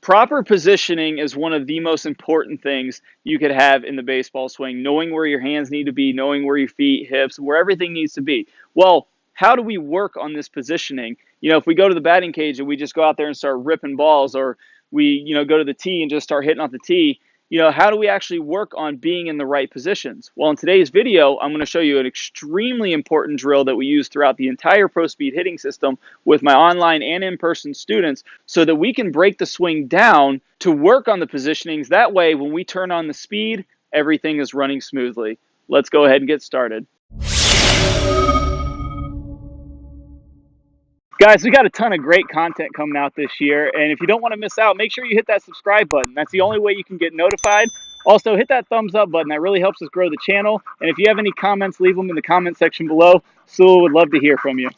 Proper positioning is one of the most important things you could have in the baseball swing. Knowing where your hands need to be, knowing where your feet, hips, where everything needs to be. Well, how do we work on this positioning? If we go to the batting cage and we just go out there and start ripping balls, or we, go to the tee and just start hitting off the tee, how do we actually work on being in the right positions? Well, in today's video, I'm going to show you an extremely important drill that we use throughout the entire Pro Speed hitting system with my online and in-person students so that we can break the swing down to work on the positionings. That way, when we turn on the speed, everything is running smoothly. Let's go ahead and get started. Guys, we got a ton of great content coming out this year, and if you don't want to miss out, make sure you hit that subscribe button. That's the only way you can get notified. Also, hit that thumbs up button. That really helps us grow the channel. And if you have any comments, leave them in the comment section below. Sewell would love to hear from you.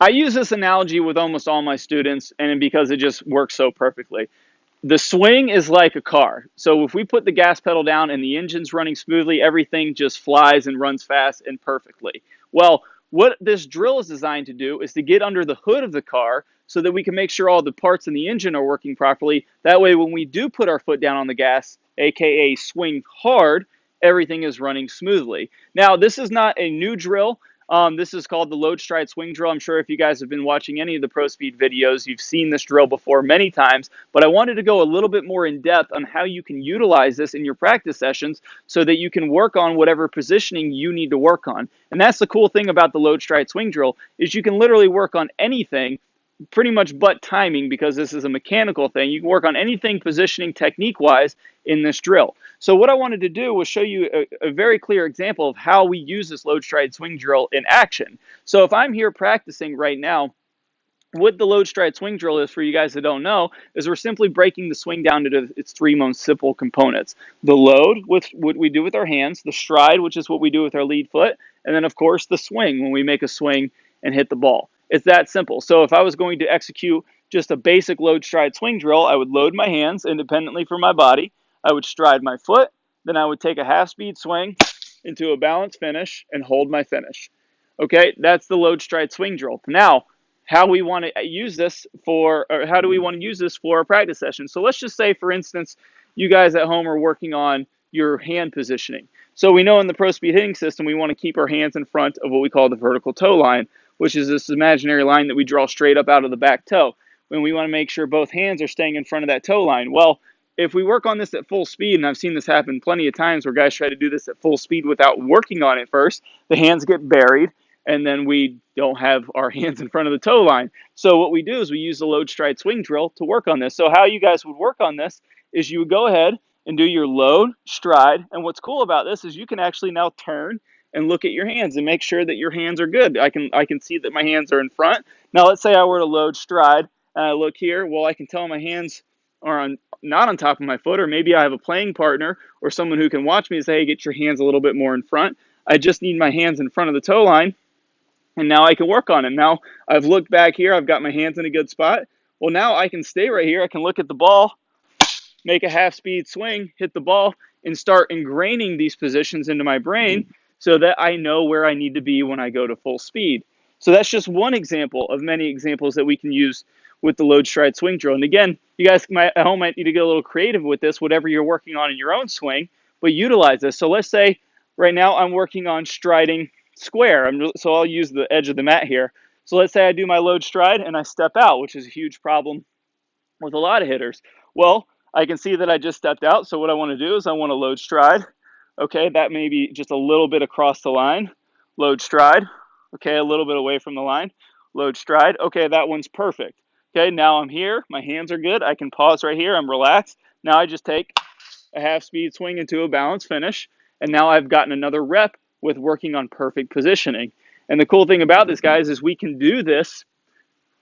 I use this analogy with almost all my students, and because it just works so perfectly. The swing is like a car. So if we put the gas pedal down and the engine's running smoothly, everything just flies and runs fast and perfectly. Well, what this drill is designed to do is to get under the hood of the car so that we can make sure all the parts in the engine are working properly. That way, when we do put our foot down on the gas, aka swing hard, everything is running smoothly. Now, this is not a new drill. This is called the load stride swing drill. I'm sure if you guys have been watching any of the Pro Speed videos, you've seen this drill before many times, but I wanted to go a little bit more in depth on how you can utilize this in your practice sessions so that you can work on whatever positioning you need to work on. And that's the cool thing about the load stride swing drill is you can literally work on anything pretty much but timing, because this is a mechanical thing. You can work on anything positioning technique wise in this drill. So what I wanted to do was show you a very clear example of how we use this load stride swing drill in action. So if I'm here practicing right now, what the load stride swing drill is, for you guys that don't know, is we're simply breaking the swing down into its three most simple components. The load, which what we do with our hands, the stride, which is what we do with our lead foot, and then of course the swing, when we make a swing and hit the ball. It's that simple. So if I was going to execute just a basic load stride swing drill, I would load my hands independently from my body. I would stride my foot, then I would take a half-speed swing into a balanced finish and hold my finish. Okay, that's the load stride swing drill. Now, how we want to use this for, or how do we want to use this for a practice session? So let's just say, for instance, you guys at home are working on your hand positioning. So we know in the Pro Speed hitting system, we want to keep our hands in front of what we call the vertical toe line, which is this imaginary line that we draw straight up out of the back toe. When we want to make sure both hands are staying in front of that toe line. Well, if we work on this at full speed, and I've seen this happen plenty of times where guys try to do this at full speed without working on it first, the hands get buried, and then we don't have our hands in front of the toe line. So what we do is we use the load stride swing drill to work on this. So how you guys would work on this is you would go ahead and do your load, stride, and what's cool about this is you can actually now turn and look at your hands and make sure that your hands are good. I can see that my hands are in front. Now let's say I were to load stride and I look here. Well, I can tell my hands are not on top of my foot, or maybe I have a playing partner or someone who can watch me and say, hey, get your hands a little bit more in front. I just need my hands in front of the toe line, and now I can work on it. Now I've looked back here, I've got my hands in a good spot. Well, now I can stay right here. I can look at the ball, make a half-speed swing, hit the ball, and start ingraining these positions into my brain so that I know where I need to be when I go to full speed. So that's just one example of many examples that we can use with the load stride swing drill. And again, you guys at home might need to get a little creative with this, whatever you're working on in your own swing, but utilize this. So let's say right now I'm working on striding square. So I'll use the edge of the mat here. So let's say I do my load stride and I step out, which is a huge problem with a lot of hitters. Well, I can see that I just stepped out. So what I want to do is I want to load stride. Okay, that may be just a little bit across the line. Load stride. Okay, a little bit away from the line. Load stride. Okay, that one's perfect. Okay, now I'm here. My hands are good. I can pause right here. I'm relaxed. Now I just take a half-speed swing into a balanced finish. And now I've gotten another rep with working on perfect positioning. And the cool thing about this, guys, is we can do this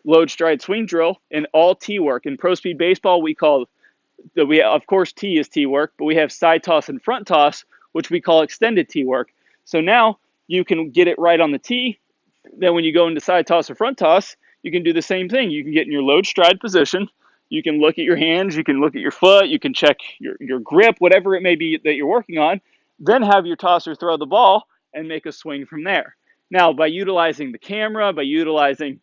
load stride swing drill in all T work. In Pro Speed Baseball, of course, T is T work, but we have side toss and front toss, which we call extended T work. So now you can get it right on the T. Then when you go into side toss or front toss, you can do the same thing. You can get in your load stride position. You can look at your hands. You can look at your foot. You can check your grip, whatever it may be that you're working on. Then have your tosser throw the ball and make a swing from there. Now, by utilizing the camera, by utilizing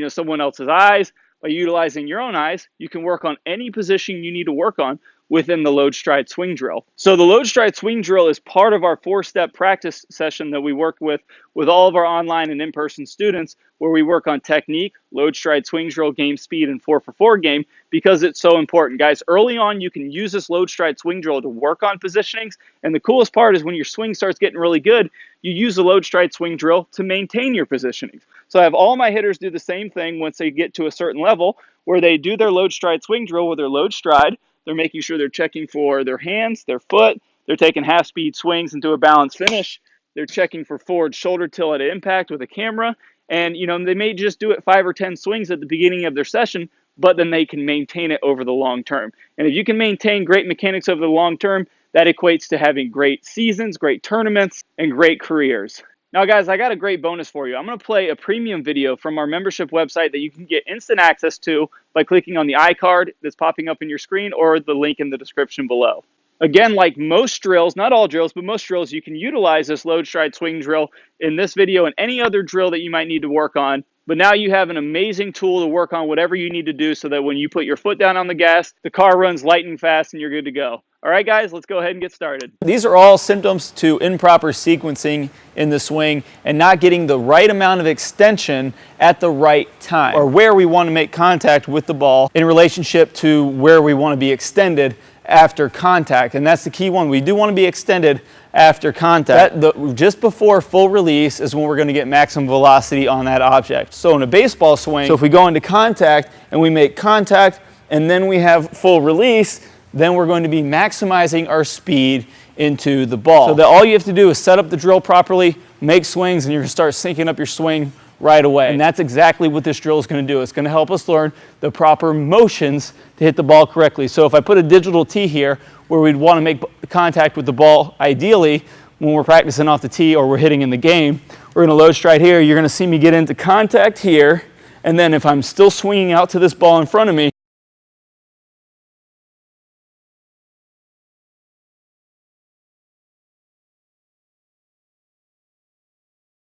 someone else's eyes, by utilizing your own eyes, you can work on any position you need to work on within the load stride swing drill. So the load stride swing drill is part of our 4-step practice session that we work with all of our online and in-person students, where we work on technique, load stride swing drill, game speed, and 4-for-4 game, because it's so important. Guys, early on, you can use this load stride swing drill to work on positionings, and the coolest part is when your swing starts getting really good, you use the load stride swing drill to maintain your positionings. So I have all my hitters do the same thing once they get to a certain level, where they do their load stride swing drill with their load stride. They're making sure they're checking for their hands, their foot. They're taking half-speed swings into a balanced finish. They're checking for forward shoulder tilt at impact with a camera. And, they may just do it 5 or 10 swings at the beginning of their session, but then they can maintain it over the long term. And if you can maintain great mechanics over the long term, that equates to having great seasons, great tournaments, and great careers. Now, guys, I got a great bonus for you. I'm going to play a premium video from our membership website that you can get instant access to by clicking on the iCard that's popping up in your screen or the link in the description below. Again, like most drills, not all drills, but most drills, you can utilize this load stride swing drill in this video and any other drill that you might need to work on. But now you have an amazing tool to work on whatever you need to do, so that when you put your foot down on the gas, the car runs light and fast and you're good to go. All right, guys, let's go ahead and get started. These are all symptoms to improper sequencing in the swing and not getting the right amount of extension at the right time, or where we want to make contact with the ball in relationship to where we want to be extended after contact. And that's the key one. We do want to be extended after contact. Just before full release is when we're going to get maximum velocity on that object. So in a baseball swing, so if we go into contact and we make contact and then we have full release, then we're going to be maximizing our speed into the ball. So that all you have to do is set up the drill properly, make swings, and you're going to start syncing up your swing right away. And that's exactly what this drill is going to do. It's going to help us learn the proper motions to hit the ball correctly. So if I put a digital tee here where we'd want to make contact with the ball, ideally when we're practicing off the tee or we're hitting in the game, we're going to load stride here. You're going to see me get into contact here, and then if I'm still swinging out to this ball in front of me,